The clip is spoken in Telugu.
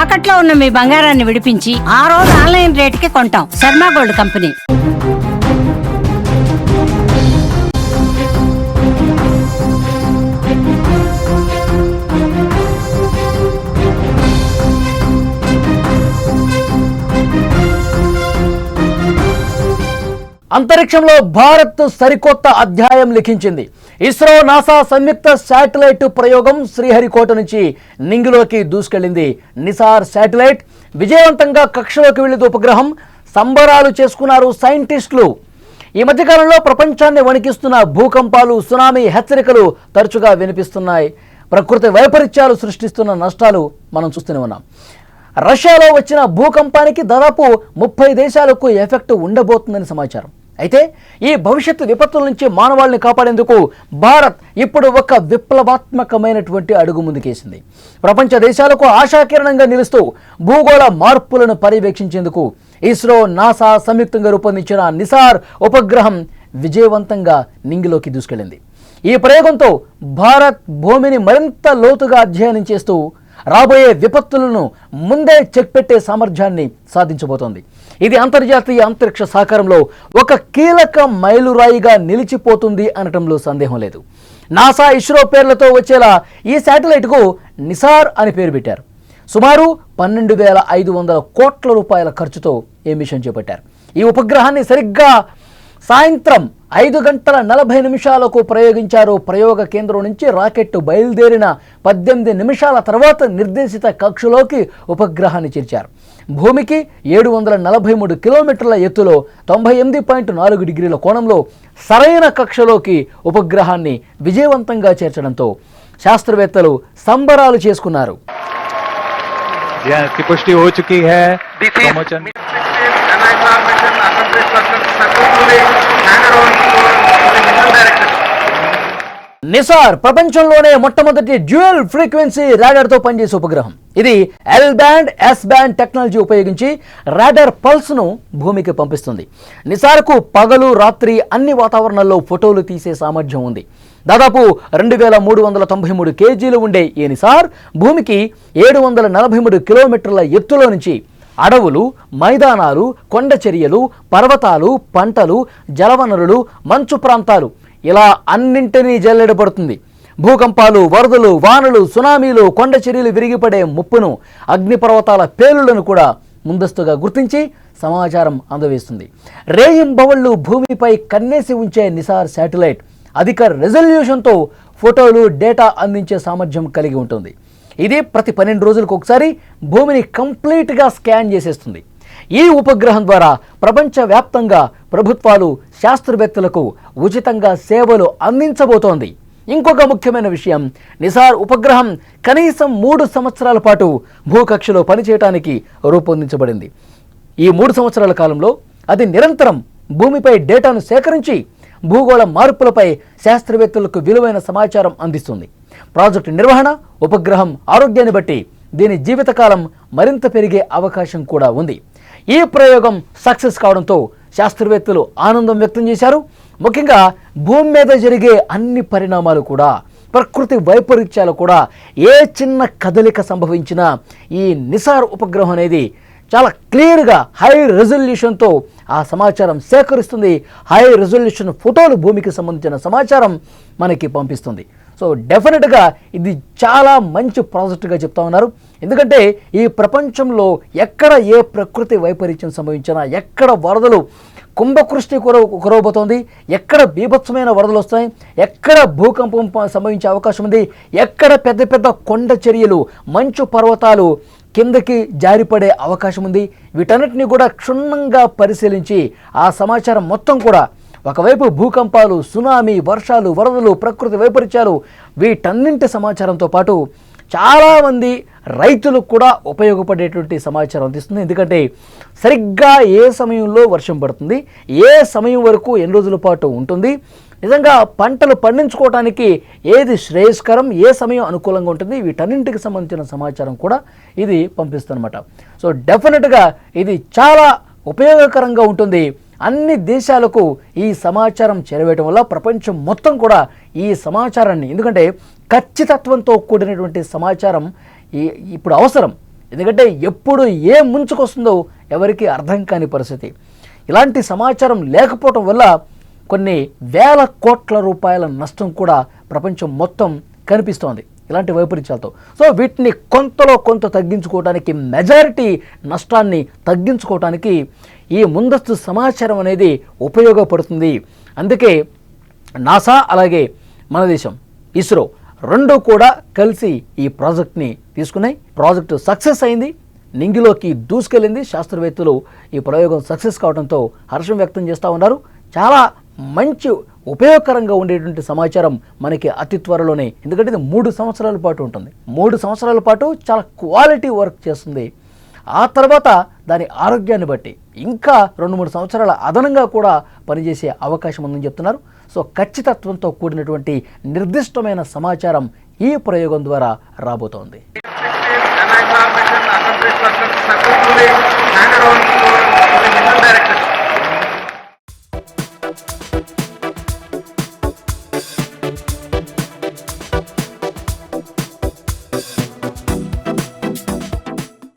తాకట్లో ఉన్న మీ బంగారాన్ని విడిపించి ఆ రోజు ఆన్లైన్ రేటుకి కొంటాం. Sharma gold company. అంతరిక్షంలో భారత్ సరికొత్త అధ్యాయం లిఖించింది. ఇస్రో నాసా సంయుక్త శాటిలైట్ ప్రయోగం శ్రీహరికోట నుంచి నింగిలోకి దూసుకెళ్లింది. నిసార్ శాటిలైట్ విజయవంతంగా కక్షలోకి వెళ్లింది. ఉపగ్రహం సంబరాలు చేసుకున్నారు సైంటిస్టులు. ఈ మధ్యకాలంలో ప్రపంచాన్ని వణికిస్తున్న భూకంపాలు, సునామీ హెచ్చరికలు తరచుగా వినిపిస్తున్నాయి. ప్రకృతి వైపరీత్యాలు సృష్టిస్తున్న నష్టాలు మనం చూస్తూనే ఉన్నాం. రష్యాలో వచ్చిన భూకంపానికి దాదాపు 30 దేశాలకు ఎఫెక్ట్ ఉండబోతుందని సమాచారం. అయితే ఈ భవిష్యత్తు విపత్తుల నుంచి మానవాళిని కాపాడేందుకు భారత్ ఇప్పుడు ఒక విప్లవాత్మకమైనటువంటి అడుగు ముందుకేసింది. ప్రపంచ దేశాలకు ఆశాకిరణంగా నిలుస్తూ భూగోళ మార్పులను పర్యవేక్షించేందుకు ఇస్రో, నాసా సంయుక్తంగా రూపొందించిన నిసార్ ఉపగ్రహం విజయవంతంగా నింగిలోకి దూసుకెళ్లింది. ఈ ప్రయోగంతో భారత్ భూమిని మరింత లోతుగా అధ్యయనం చేస్తూ రాబోయే విపత్తులను ముందే చెక్ పెట్టే సామర్థ్యాన్ని సాధించబోతోంది. ఇది అంతర్జాతీయ అంతరిక్ష సహకారంలో ఒక కీలక మైలురాయిగా నిలిచిపోతుంది అనటంలో సందేహం లేదు. నాసా, ఇస్రో పేర్లతో వచ్చేలా ఈ శాటిలైట్కు నిసార్ అని పేరు పెట్టారు. సుమారు 12,500 కోట్ల రూపాయల ఖర్చుతో ఈ మిషన్ చేపట్టారు. ఈ ఉపగ్రహాన్ని సరిగ్గా సాయంత్రం 5:40 ప్రయోగించారు. ప్రయోగ కేంద్రం నుంచి రాకెట్ బయలుదేరిన 18 నిమిషాల తర్వాత నిర్దేశిత కక్షలోకి ఉపగ్రహాన్ని చేర్చారు. భూమికి 743 కిలోమీటర్ల ఎత్తులో 98.4 డిగ్రీల కోణంలో సరైన కక్షలోకి ఉపగ్రహాన్ని విజయవంతంగా చేర్చడంతో శాస్త్రవేత్తలు సంబరాలు చేసుకున్నారు. నిసార్ ప్రపంచంలోనే మొట్టమొదటి డ్యూయల్ ఫ్రీక్వెన్సీ రాడార్తో పనిచేసే ఉపగ్రహం. ఇది L band, yes band technology ఉపయోగించి రాడార్ పల్స్ను భూమికి పంపిస్తుంది. నిసార్కు పగలు, రాత్రి అన్ని వాతావరణాల్లో ఫోటోలు తీసే సామర్థ్యం ఉంది. దాదాపు 2,393 కేజీలు ఉండే ఈ నిసార్ భూమికి 743 కిలోమీటర్ల ఎత్తులో నుంచి అడవులు, మైదానాలు, కొండ చర్యలు, పర్వతాలు, పంటలు, జలవనరులు, మంచు ప్రాంతాలు ఇలా అన్నింటినీ జల్లెడపడుతుంది. భూకంపాలు, వరదలు, వానలు, సునామీలు, కొండ చర్యలు విరిగిపడే ముప్పును, అగ్నిపర్వతాల పేలులను కూడా ముందస్తుగా గుర్తించి సమాచారం అందవేస్తుంది. రేయింబవళ్లు భూమిపై కన్నేసి ఉంచే నిసార్ శాటిలైట్ అధిక రెజల్యూషన్తో ఫోటోలు, డేటా అందించే సామర్థ్యం కలిగి ఉంటుంది. ఇది ప్రతి 12 రోజులకు ఒకసారి భూమిని కంప్లీట్గా స్కాన్ చేసేస్తుంది. ఈ ఉపగ్రహం ద్వారా ప్రపంచవ్యాప్తంగా ప్రభుత్వాలు, శాస్త్రవేత్తలకు ఉచితంగా సేవలు అందించబోతోంది. ఇంకొక ముఖ్యమైన విషయం, నిసార్ ఉపగ్రహం కనీసం 3 సంవత్సరాల పాటు భూకక్షలో పనిచేయడానికి రూపొందించబడింది. ఈ 3 సంవత్సరాల కాలంలో అది నిరంతరం భూమిపై డేటాను సేకరించి భూగోళ మార్పులపై శాస్త్రవేత్తలకు విలువైన సమాచారం అందిస్తుంది. ప్రాజెక్టు నిర్వహణ, ఉపగ్రహం ఆరోగ్యాన్ని బట్టి దీని జీవితకాలం మరింత పెరిగే అవకాశం కూడా ఉంది. ఈ ప్రయోగం సక్సెస్ కావడంతో శాస్త్రవేత్తలు ఆనందం వ్యక్తం చేశారు. ముఖ్యంగా భూమి మీద జరిగే అన్ని పరిణామాలు కూడా, ప్రకృతి వైపరీత్యాలు కూడా, ఏ చిన్న కదలిక సంభవించినా ఈ నిసార్ ఉపగ్రహం అనేది చాలా క్లియర్గా హై రెజల్యూషన్తో ఆ సమాచారం సేకరిస్తుంది. హై రెజల్యూషన్ ఫోటోలు, భూమికి సంబంధించిన సమాచారం మనకి పంపిస్తుంది. సో డెఫినెట్గా ఇది చాలా మంచి ప్రాజెక్టుగా చెప్తా ఉన్నారు. ఎందుకంటే ఈ ప్రపంచంలో ఎక్కడ ఏ ప్రకృతి వైపరీత్యం సంభవించినా, ఎక్కడ వరదలు కుంభకృష్టి కురవబోతోంది, ఎక్కడ బీభత్సమైన వరదలు వస్తాయి, ఎక్కడ భూకంపం సంభవించే అవకాశం ఉంది, ఎక్కడ పెద్ద పెద్ద కొండ చర్యలు, మంచు పర్వతాలు కిందకి జారిపడే అవకాశం ఉంది, వీటన్నిటిని కూడా క్షుణ్ణంగా పరిశీలించి ఆ సమాచారం మొత్తం కూడా ఒకవైపు భూకంపాలు, సునామీ, వర్షాలు, వరదలు, ప్రకృతి వైపరీత్యాలు వీటన్నింటి సమాచారంతో పాటు చాలామంది రైతులకు కూడా ఉపయోగపడేటువంటి సమాచారం అందిస్తుంది. ఎందుకంటే సరిగ్గా ఏ సమయంలో వర్షం పడుతుంది, ఏ సమయం వరకు ఎన్ని రోజుల పాటు ఉంటుంది, నిజంగా పంటలు పండించుకోవడానికి ఏది శ్రేయస్కరం, ఏ సమయం అనుకూలంగా ఉంటుంది, వీటన్నింటికి సంబంధించిన సమాచారం కూడా ఇది పంపిస్తుందన్నమాట. సో డెఫినెట్గా ఇది చాలా ఉపయోగకరంగా ఉంటుంది. అన్ని దేశాలకు ఈ సమాచారం చేరవేయడం వల్ల ప్రపంచం మొత్తం కూడా ఈ సమాచారాన్ని, ఎందుకంటే ఖచ్చితత్వంతో కూడినటువంటి సమాచారం ఇప్పుడు అవసరం. ఎందుకంటే ఎప్పుడు ఏ ముంచుకొస్తుందో ఎవరికీ అర్థం కాని పరిస్థితి. ఇలాంటి సమాచారం లేకపోవటం వల్ల కొన్ని వేల కోట్ల రూపాయల నష్టం కూడా ప్రపంచం మొత్తం కనిపిస్తోంది ఇలాంటి వైపరీత్యాలతో. సో వీటిని కొంతలో కొంత తగ్గించుకోవడానికి, మెజారిటీ నష్టాన్ని తగ్గించుకోవడానికి ఈ ముందస్తు సమాచారం అనేది ఉపయోగపడుతుంది. అందుకే నాసా అలాగే మన దేశం ఇస్రో రెండు కూడా కలిసి ఈ ప్రాజెక్ట్ని తీసుకున్నాయి. ప్రాజెక్టు సక్సెస్ అయింది, నింగిలోకి దూసుకెళ్ళింది. శాస్త్రవేత్తలు ఈ ప్రయోగం సక్సెస్ కావడంతో హర్షం వ్యక్తం చేస్తూ ఉన్నారు. చాలా మంచి ఉపయోగకరంగా ఉండేటువంటి సమాచారం మనకి అతి త్వరలోనే, ఎందుకంటే ఇది 3 సంవత్సరాల పాటు ఉంటుంది. 3 సంవత్సరాల పాటు చాలా క్వాలిటీ వర్క్ చేస్తుంది. ఆ తర్వాత దాని ఆరోగ్యాన్ని బట్టి ఇంకా 2-3 సంవత్సరాల అదనంగా కూడా పనిచేసే అవకాశం ఉందని చెప్తున్నారు. సో ఖచ్చితత్వంతో కూడినటువంటి నిర్దిష్టమైన సమాచారం ఈ ప్రయోగం ద్వారా రాబోతోంది.